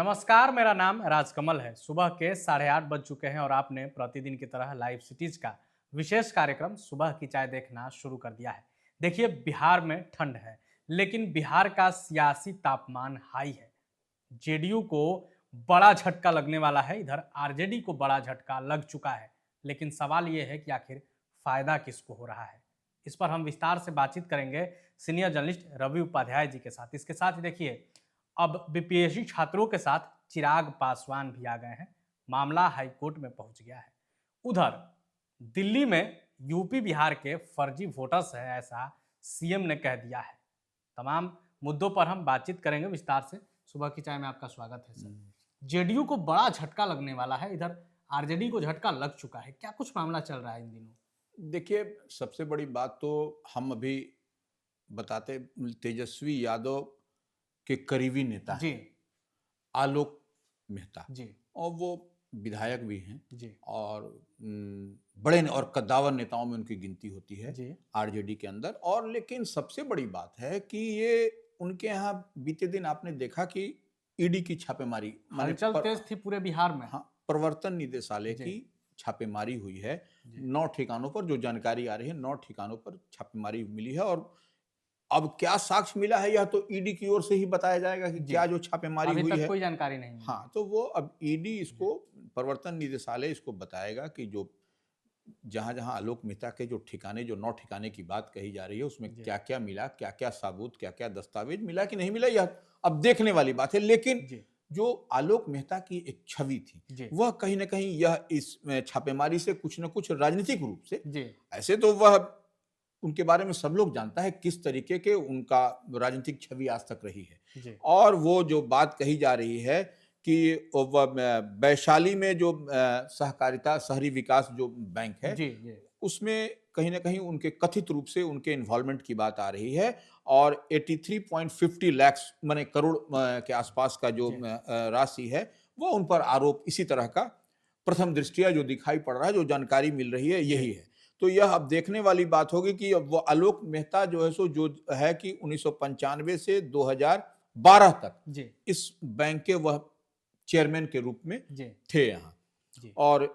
नमस्कार, मेरा नाम राजकमल है। सुबह के 8:30 बज चुके हैं और आपने प्रतिदिन की तरह लाइव सिटीज का विशेष कार्यक्रम सुबह की चाय देखना शुरू कर दिया है। देखिए, बिहार में ठंड है, लेकिन बिहार का सियासी तापमान हाई है। जेडीयू को बड़ा झटका लगने वाला है, इधर आरजेडी को बड़ा झटका लग चुका है। लेकिन सवाल यह है कि आखिर फायदा किसको हो रहा है। इस पर हम विस्तार से बातचीत करेंगे सीनियर जर्नलिस्ट रवि उपाध्याय जी के साथ। इसके साथ ही देखिए, अब बीपीएससी छात्रों के साथ चिराग पासवान भी आ गए हैं। मामला हाईकोर्ट में पहुंच गया है। उधर दिल्ली में यूपी बिहार के फर्जी वोटर्स है, ऐसा सीएम ने कह दिया है। तमाम मुद्दों पर हम बातचीत करेंगे विस्तार से। सुबह की चाय में आपका स्वागत है सर। जेडीयू को बड़ा झटका लगने वाला है, इधर आरजेडी को झटका लग चुका है। क्या कुछ मामला चल रहा है इन दिनों? देखिए, सबसे बड़ी बात तो हम अभी बताते, तेजस्वी यादव के करीबी नेता जी हैं आलोक मेहता, जी और वो विधायक भी हैं जी और बड़े और कद्दावर नेताओं में उनकी गिनती होती है जी आरजेडी के अंदर। और लेकिन सबसे बड़ी बात है कि ये उनके यहाँ बीते दिन आपने देखा कि ईडी की छापेमारी, माने हलचल तेज थी पूरे बिहार में। हाँ, प्रवर्तन निदेशालय जी की छापेमारी हुई है। जी 9 ठिकानों पर, जो जानकारी आ रही है, 9 ठिकानों पर छापेमारी मिली है। और अब क्या साक्ष्य मिला है, यह तो ईडी की ओर से ही बताया जाएगा कि जी, क्या जो छापेमारी अभी हुई तक है। कोई जानकारी नहीं मिली। हाँ, तो वो अब ईडी इसको, प्रवर्तन निदेशालय इसको बताएगा कि जो जहां जहां आलोक मेहता के जो ठिकाने, जो 9 ठिकाने की बात कही जा रही है, उसमें जी क्या क्या मिला, क्या क्या सबूत, क्या क्या दस्तावेज मिला कि नहीं मिला, यह अब देखने वाली बात है। लेकिन जी जो आलोक मेहता की एक छवि थी, जी वह कहीं ना कहीं यह इस छापेमारी से कुछ न कुछ राजनीतिक रूप से, जी ऐसे तो वह, उनके बारे में सब लोग जानता है किस तरीके के उनका राजनीतिक छवि आज तक रही है। जी और वो जो बात कही जा रही है कि वह वैशाली में जो सहकारिता शहरी विकास जो बैंक है, जी जी उसमें कहीं ना कहीं उनके कथित रूप से उनके इन्वॉल्वमेंट की बात आ रही है। और 83.50 लाख माने करोड़ के आसपास का जो जी राशि है, वो उन पर आरोप इसी तरह का प्रथम दृष्टिया जो दिखाई पड़ रहा है, जो जानकारी मिल रही है, जी यही है। तो यह अब देखने वाली बात होगी कि अब वो आलोक मेहता जो है सो, जो है कि 1995 से 2012 तक जी इस बैंक के वह चेयरमैन के रूप में जी थे यहाँ। जी और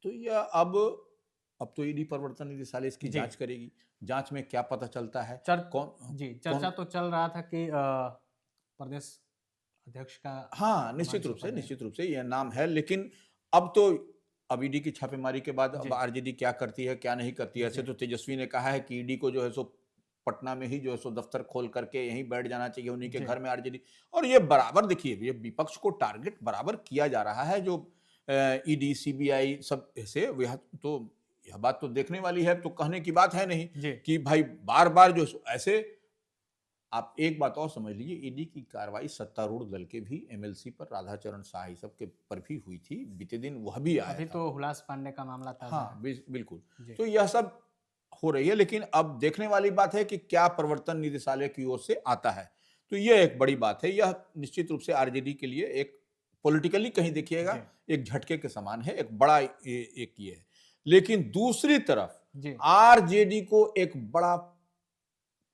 तो यह अब तो ईडी प्रवर्तन निदेशालय इसकी जी जांच करेगी। जांच में क्या पता चलता है, चर कौन जी, कौन चर्चा तो चल रहा था कि प्रदेश अध्यक्ष का हाँ, कमान सौंपा निश्चित रूप से यह नाम है। लेकिन अब तो, अब ईडी की छापेमारी के बाद अब जी आरजेडी क्या करती है, क्या नहीं करती है। ऐसे जी तो तेजस्वी ने कहा है कि ईडी को जो है सो पटना में ही जो है सो दफ्तर खोल करके यहीं बैठ जाना चाहिए, उन्हीं के जी घर में आरजेडी। और ये बराबर देखिए, ये विपक्ष को टारगेट बराबर किया जा रहा है, जो ईडी सीबीआई सब से। यह तो, यह बात तो देखने वाली है, तो कहने की बात है नहीं जी कि भाई बार बार जो ऐसे। आप एक बात और समझ लीजिए, ईडी की कार्रवाई सत्तारूढ़ दल के भी एमएलसी पर, राधाचरण शाह सब के पर भी हुई थी बीते दिन, वह भी आया अभी था। तो हुलास पांडे का मामला ताजा हाँ, बिल्कुल। है। जी तो यह सब हो रही है, लेकिन अब देखने वाली बात है कि क्या प्रवर्तन निदेशालय की ओर से आता है। तो यह एक बड़ी बात है। यह निश्चित रूप से आरजेडी के लिए एक पॉलिटिकली कहीं देखिएगा जी एक झटके के समान है, एक बड़ा एक ये है। लेकिन दूसरी तरफ जी आरजेडी को एक बड़ा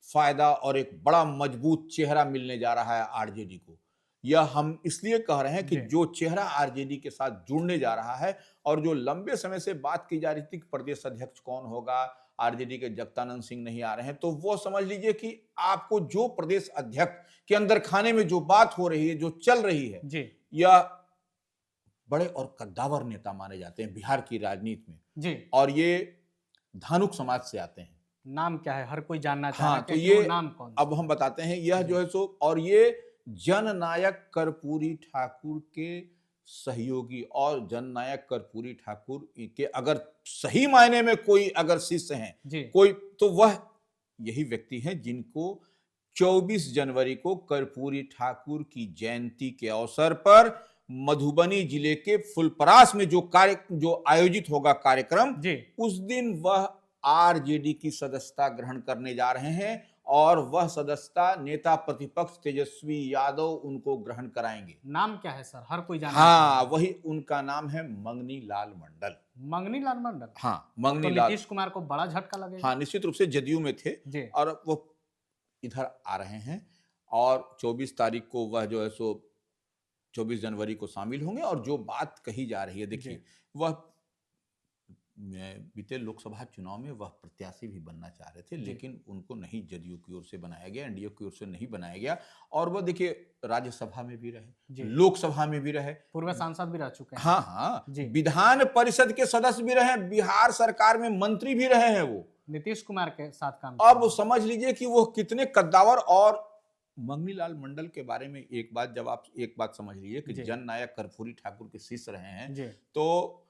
फायदा और एक बड़ा मजबूत चेहरा मिलने जा रहा है आरजेडी को। यह हम इसलिए कह रहे हैं कि जी जो चेहरा आरजेडी के साथ जुड़ने जा रहा है, और जो लंबे समय से बात की जा रही थी कि प्रदेश अध्यक्ष कौन होगा, आरजेडी के जगदानंद सिंह नहीं आ रहे हैं, तो वो समझ लीजिए कि आपको जो प्रदेश अध्यक्ष के अंदर खाने में जो बात हो रही है, जो चल रही है, जी यह बड़े और कद्दावर नेता माने जाते हैं बिहार की राजनीति में। जी और ये धानुक समाज से आते हैं। नाम क्या है, हर कोई जानना चाह रहा हाँ, है तो कि ये वो नाम कौन अब सा हम बताते हैं, यह जी जो है सो, और ये जननायक कर्पूरी ठाकुर के सहयोगी, और जननायक कर्पूरी ठाकुर के अगर सही मायने में कोई अगर शिष्य हैं, जी कोई, तो वह यही व्यक्ति हैं जिनको 24 जनवरी को कर्पूरी ठाकुर की जयंती के अवसर पर मधुबनी जिले के फुलपरास में जो आयोजित होगा कार्यक्रम, जी उस दिन वह आरजेडी की सदस्यता ग्रहण करने जा रहे हैं। और वह सदस्यता नेता प्रतिपक्ष तेजस्वी यादव उनको ग्रहण कराएंगे। नाम क्या है सर, हर कोई जानना चाह रहा हाँ, है। वही उनका नाम है मंगनी लाल मंडल। मंगनी लाल मंडल। हाँ, अब तो मंगनी लाल। नीतीश कुमार को बड़ा झटका लगेगा। हाँ, निश्चित रूप से जदयू में थे, जी और वो इधर आ रहे हैं। और 24 तारीख को वह जो है सो 24 जनवरी को शामिल होंगे। और जो बात कही जा रही है, देखिए वह बीते लोकसभा चुनाव में वह प्रत्याशी भी बनना चाह रहे थे, लेकिन उनको नहीं जदयू की ओर से बनाया गया, एनडीए की ओर से नहीं बनाया गया। और वह देखिए राज्यसभा में भी रहे, लोकसभा में भी रहे, पूर्व सांसद भी रह चुके हैं। हाँ हाँ, विधान परिषद के सदस्य भी रहे, बिहार सरकार में मंत्री भी रहे हैं वो, नीतीश कुमार के साथ काम। अब समझ लीजिए कि वो कितने कद्दावर। और मंगनीलाल मंडल के बारे में एक बात, जब आप एक बात समझ लीजिए कि जननायक कर्पूरी ठाकुर के शिष्य रहे हैं, तो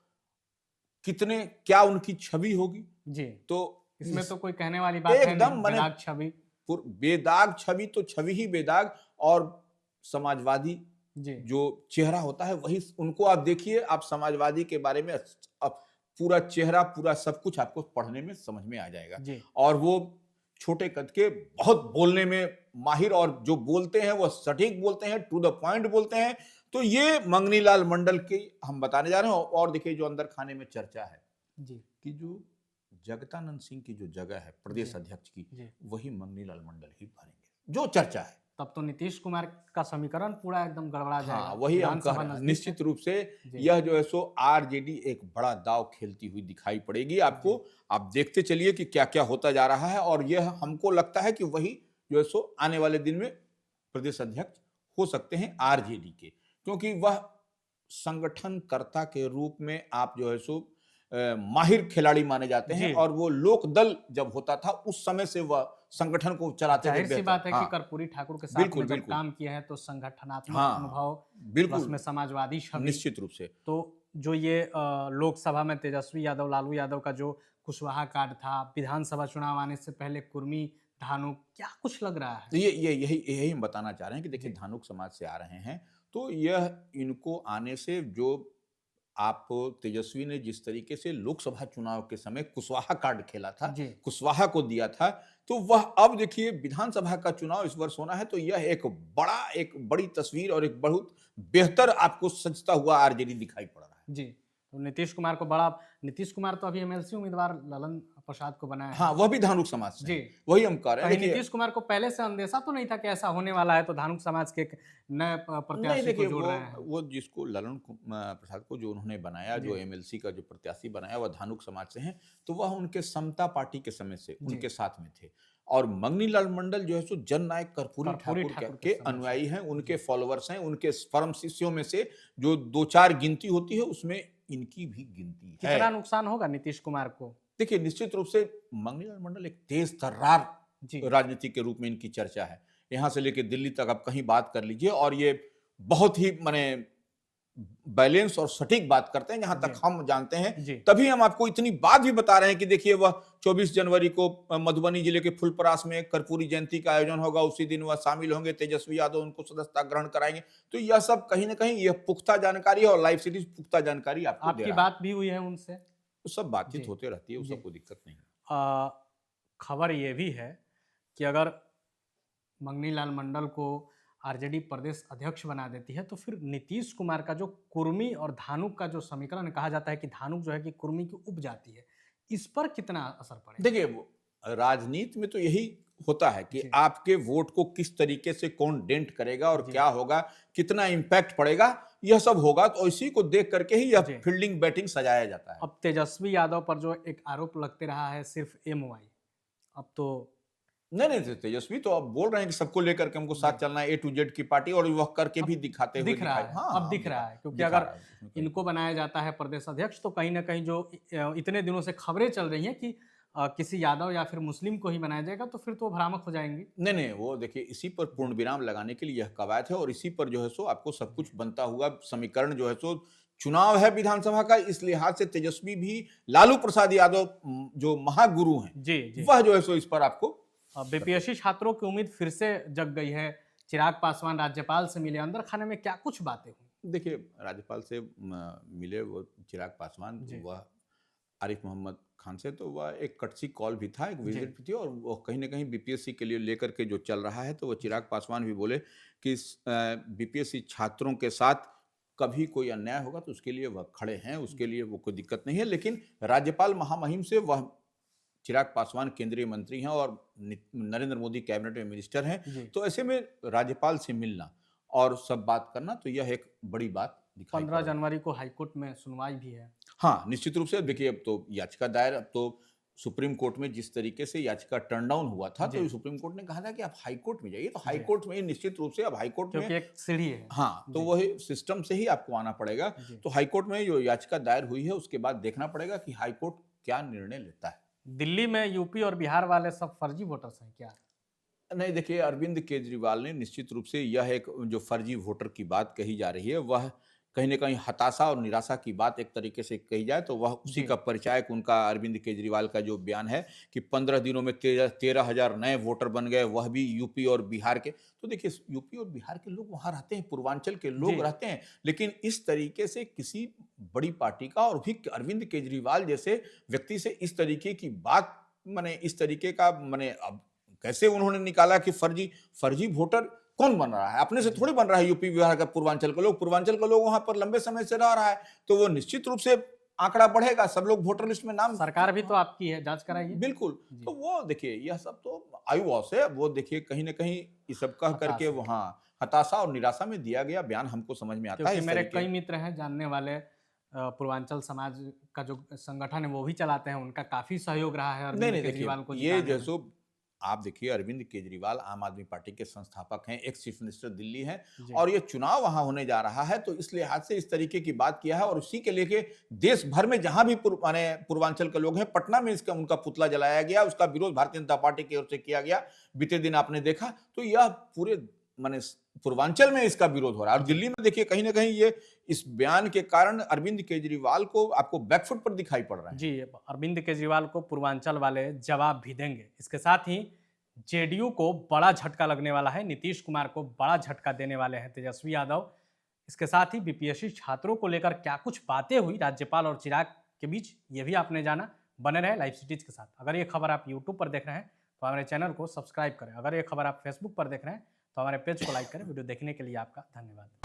कितने, क्या उनकी छवि होगी जी। तो इसमें तो कोई कहने वाली बात है नहीं, बेदाग छवि, बेदाग छवि, तो छवि ही बेदाग। और समाजवादी जो चेहरा होता है वही, उनको आप देखिए, आप समाजवादी के बारे में अब पूरा चेहरा, पूरा सब कुछ आपको पढ़ने में समझ में आ जाएगा। और वो छोटे कद के, बहुत बोलने में माहिर, और जो बोलते हैं वो सटीक बोलते हैं, टू द पॉइंट बोलते हैं। तो ये मंगनीलाल मंडल की हम बताने जा रहे हैं। और देखिए जो अंदर खाने में चर्चा है कि जो जगतानंद सिंह की जो जगह है प्रदेश अध्यक्ष की, वही मंगनीलार मंडल ही भरेंगे, जो चर्चा है। तब तो नीतीश कुमार का समीकरण पूरा एकदम गड़बड़ा जाएगा। हाँ, वही हम कह रहे हैं। निश्चित रूप से यह जो है सो आरजेडी एक बड़ा दाव खेलती हुई दिखाई पड़ेगी आपको। आप देखते चलिए कि क्या क्या होता जा रहा है। और यह हमको लगता है कि वही जो है सो आने वाले दिन में प्रदेश अध्यक्ष हो सकते हैं आरजेडी के, क्योंकि वह संगठनकर्ता के रूप में आप जो है सो माहिर खिलाड़ी माने जाते हैं। और वो लोक दल जब होता था उस समय से वह संगठन को चलाते थे। जाहिर सी बात है कि कर्पूरी ठाकुर के साथ में जब काम किया है तो संगठनात्मक अनुभव, बिल्कुल में समाजवादी छवि, निश्चित रूप से। तो जो ये लोकसभा में तेजस्वी यादव, लालू यादव का जो कुशवाहा कार्ड था, विधानसभा चुनाव आने से पहले कुर्मी, धानुक, क्या कुछ लग रहा है? यही हम बताना चाह रहे हैं कि देखिए धानुक समाज से आ रहे हैं, तो यह इनको आने से, जो आप तेजस्वी ने जिस तरीके से लोकसभा चुनाव के समय कुशवाहा कार्ड खेला था, कुशवाहा को दिया था, तो वह अब देखिए विधानसभा का चुनाव इस वर्ष होना है, तो यह एक बड़ी तस्वीर और एक बहुत बेहतर आपको सजता हुआ आरजेडी दिखाई पड़ रहा है। जी, तो नीतीश कुमार तो अभी एमएलसी उम्मीदवार ललन प्रसाद को बनाया है। हाँ, वह भी धानुक समाज से। जी, वही हम कह रहे हैं। नीतीश कुमार को पहले से अंदेशा तो नहीं था कि ऐसा होने वाला है, तो धानुक समाज के नए प्रत्याशी को जोड़ रहे हैं। वो जिसको ललन प्रसाद को जो उन्होंने बनाया, जो एमएलसी का जो प्रत्याशी बनाया, वह धानुक समाज से हैं, तो वह उनके समता पार्टी के समय से उनके साथ में थे। और मंगनीलाल मंडल जो है सो जननायक कर्पूरी ठाकुर के अनुयायी हैं, उनके फॉलोअर्स हैं, उनके परम शिष्यों में से जो 2-4 गिनती होती है उसमें इनकी भी गिनती है। कितना नुकसान होगा नीतीश कुमार को? देखिए निश्चित रूप से मंगनीलाल मंडल एक तेज तर्रार राजनीति के रूप में इनकी चर्चा है। यहां से लेकर दिल्ली तक आप कहीं बात कर लीजिए, और ये बहुत ही माने बैलेंस और सटीक बात करते हैं जहां तक हम जानते हैं। तभी हम आपको इतनी बात भी बता रहे हैं कि देखिए वह 24 जनवरी को मधुबनी जिले के फुलपरास में कर्पूरी जयंती का आयोजन होगा, उसी दिन वह शामिल होंगे, तेजस्वी यादव उनको सदस्यता ग्रहण कराएंगे। तो यह सब कहीं ना कहीं यह पुख्ता जानकारी है, और लाइव सीरीज पुख्ता जानकारी आपको दे रहा है। आपकी बात भी हुई है उनसे? तो सब बातचीत होते रहती है, उससे कोई दिक्कत नहीं। खबर यह भी है कि अगर मंगनीलाल मंडल को आरजेडी प्रदेश अध्यक्ष बना देती है, तो फिर नीतीश कुमार का जो कुर्मी और धानुक का जो समीकरण कहा जाता है कि धानुक जो है कि कुर्मी की उपजाति है, इस पर कितना असर पड़ेगा? देखिए राजनीति में तो यही होता है कि आपके वोट को किस तरीके से कौन डेंट करेगा और क्या होगा, कितना इंपैक्ट पड़ेगा, यह सब होगा। तो इसी को देख करके ही यह फील्डिंग बैटिंग सजाया जाता है। अब तेजस्वी यादव पर जो एक आरोप लगते रहा है सिर्फ एमवाई, अब तो नहीं, तेजस्वी तो अब बोल रहे हैं कि सबको लेकर के हमको साथ चलना है, A to Z की पार्टी, और वह करके भी दिखाते हुए दिख रहा है। अब दिख रहा है, क्योंकि अगर इनको बनाया जाता है प्रदेश अध्यक्ष, तो कहीं ना कहीं जो इतने दिनों से खबरें चल रही हैं कि किसी यादव या फिर मुस्लिम को ही बनाया जाएगा, तो फिर तो भ्रामक हो जाएंगे। नहीं, वो देखिए इसी पर पूर्ण विराम लगाने के लिए यह कवायद है, और इसी पर जो है सो आपको सब कुछ बनता हुआ समीकरण जो है सो, चुनाव है विधानसभा का, इस लिहाज से तेजस्वी भी, लालू प्रसाद यादव जो महागुरु हैं, वह जो है सो इस पर आपको। बीपीएससी छात्रों की उम्मीद फिर से जग गई है। चिराग पासवान राज्यपाल से मिले, अंदर खाने में क्या कुछ बातें हुई? देखिए राज्यपाल से मिले वो चिराग पासवान, वह आरिफ मोहम्मद खान से, तो वह एक कटसी कॉल भी था, एक विजिट भी थी, और वो कहीं ना कहीं बीपीएससी के लिए लेकर के जो चल रहा है, तो वो चिराग पासवान भी बोले कि बीपीएससी छात्रों के साथ कभी कोई अन्याय होगा तो उसके लिए वह खड़े हैं, उसके लिए वो कोई दिक्कत नहीं है। लेकिन राज्यपाल महामहिम से, वह चिराग पासवान केंद्रीय मंत्री हैं और नरेंद्र मोदी कैबिनेट में मिनिस्टर हैं, तो ऐसे में राज्यपाल से मिलना और सब बात करना, तो यह एक बड़ी बात दिखाई 15 पड़ रही है। जनवरी को हाईकोर्ट में सुनवाई भी है। हाँ, निश्चित रूप से देखिए, अब तो याचिका दायर, अब तो सुप्रीम कोर्ट में जिस तरीके से याचिका टर्न डाउन हुआ था, जी। तो सुप्रीम कोर्ट ने कहा था कि आप हाई कोर्ट में जाइए, तो हाई जी। कोर्ट में निश्चित रूप से अब हाई कोर्ट में क्योंकि एक सीढ़ी है। हाँ, तो जी। वही सिस्टम से ही आपको आना पड़ेगा। जी। तो हाई कोर्ट में जो याचिका दायर हुई है, उसके बाद देखना पड़ेगा कि हाई कोर्ट क्या निर्णय लेता है। दिल्ली में यूपी और बिहार वाले सब फर्जी वोटर्स हैं क्या? नहीं, देखिए, अरविंद केजरीवाल ने निश्चित रूप से यह एक जो फर्जी वोटर की बात कही जा रही है, वह कहीं न कहीं हताशा और निराशा की बात एक तरीके से कही जाए, तो वह उसी जी। का परिचायक उनका अरविंद केजरीवाल का जो बयान है कि 15 दिनों में 13,000 नए वोटर बन गए, वह भी यूपी और बिहार के। तो देखिए, यूपी और बिहार के लोग वहाँ रहते हैं, पूर्वांचल के लोग जी। रहते हैं, लेकिन इस तरीके से किसी बड़ी पार्टी का और भी अरविंद केजरीवाल जैसे व्यक्ति से इस तरीके की बात, माने इस तरीके का, माने अब कैसे उन्होंने निकाला कि फर्जी फर्जी वोटर कौन बन रहा है? अपने से जी। थोड़ी बन रहा है यूपी बिहार का, पूर्वांचल का लोग वहां पर लंबे समय से रह रहा है, तो वो निश्चित रूप से आंकड़ा बढ़ेगा, सब लोग वोटर लिस्ट में नाम। सरकार भी तो आपकी है, जांच कराइए। बिल्कुल। जी। तो वो देखिए, यह सब तो आयु से वो देखिए कहीं न कहीं ये सब कह करके हताशा। वहाँ हताशा और निराशा में दिया गया बयान हमको समझ में आता है क्योंकि इस मेरे तरीके। कई मित्र हैं जानने वाले, पूर्वांचल समाज का जो संगठन है वो भी चलाते हैं, उनका काफ़ी सहयोग रहा है नहीं, अरविंद नहीं, देखिए, केजरीवाल को ये जिताने में। जैसो आप देखिए, अरविंद केजरीवाल आम आदमी पार्टी के संस्थापक हैं, एक्स चीफ मिनिस्टर दिल्ली हैं, जी। और ये चुनाव वहाँ होने जा रहा है, तो इस लिहाज से इस तरीके की बात किया है, और उसी के लेके देश भर में जहाँ भी माने पूर्वांचल के लोग हैं, पटना में इसका उनका पुतला जलाया गया, उसका विरोध भारतीय जनता पार्टी की ओर से किया गया। बीते दिन आपने देखा, तो यह पूरे माने पूर्वांचल में इसका विरोध हो रहा है, और जी। दिल्ली में देखिए कहीं न कहीं ये इस बयान के कारण अरविंद केजरीवाल को आपको बैकफुट पर दिखाई पड़ रहे हैं। जी, अरविंद केजरीवाल को पूर्वांचल वाले जवाब भी देंगे। इसके साथ ही जेडीयू को बड़ा झटका लगने वाला है, नीतीश कुमार को बड़ा झटका देने वाले हैं तेजस्वी यादव। इसके साथ ही बीपीएससी छात्रों को लेकर क्या कुछ बातें हुई राज्यपाल और चिराग के बीच, ये भी आपने जाना। बने रहे लाइव सिटीज के साथ। अगर ये खबर आप यूट्यूब पर देख रहे हैं तो हमारे चैनल को सब्सक्राइब करें। अगर ये खबर आप फेसबुक पर देख रहे हैं तो हमारे पेज को लाइक करें। वीडियो देखने के लिए आपका धन्यवाद।